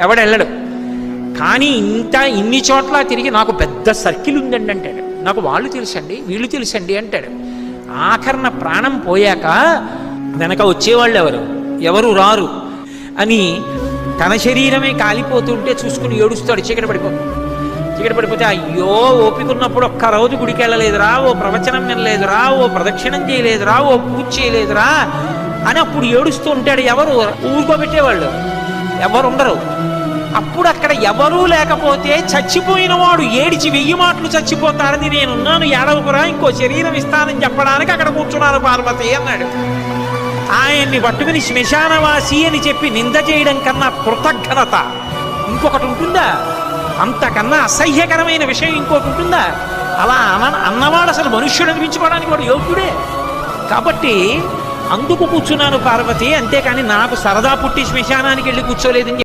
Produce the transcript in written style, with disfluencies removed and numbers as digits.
ఎవడెళ్ళడు. కానీ ఇన్ని చోట్ల తిరిగి నాకు పెద్ద సర్కిల్ ఉందండి అంటాడు. నాకు వాళ్ళు తెలుసండి, వీళ్ళు తెలుసండి అంటాడు. ఆఖరణ ప్రాణం పోయాక వెనక వచ్చేవాళ్ళు ఎవరు రారు అని తన శరీరమే కాలిపోతుంటే చూసుకుని ఏడుస్తాడు. చీకటి పడిపోతే అయ్యో ఓపికన్నప్పుడు ఒక్క రోజు గుడికి వెళ్ళలేదురా, ఓ ప్రవచనం వినలేదురా, ఓ ప్రదక్షిణం చేయలేదురా, ఓ పూజ చేయలేదురా అని అప్పుడు ఏడుస్తూ ఉంటాడు. ఎవరు ఊరుకోబెట్టేవాళ్ళు ఎవరు ఉండరు. అప్పుడు అక్కడ ఎవరూ లేకపోతే చచ్చిపోయిన వాడు ఏడిచి 1000 మాటలు చచ్చిపోతాడని నేనున్నాను, ఏడవకురా, ఇంకో శరీరం ఇస్తానని చెప్పడానికి అక్కడ కూర్చున్నాను పార్వతి అన్నాడు. ఆయన్ని పట్టుకుని శ్మశానవాసి అని చెప్పి నింద చేయడం కన్నా కృతజ్ఞత ఇంకొకటి ఉంటుందా? అంతకన్నా అసహ్యకరమైన విషయం ఇంకోటి ఉంటుందా? అలా అన్నవాడు అసలు మనుష్యుడు అనిపించుకోవడానికి వాడు యోగ్యుడే. కాబట్టి అందుకు కూర్చున్నాను పార్వతి, అంతేకాని నాకు సరదా పుట్టి శ్మశానానికి వెళ్ళి కూర్చోలేదని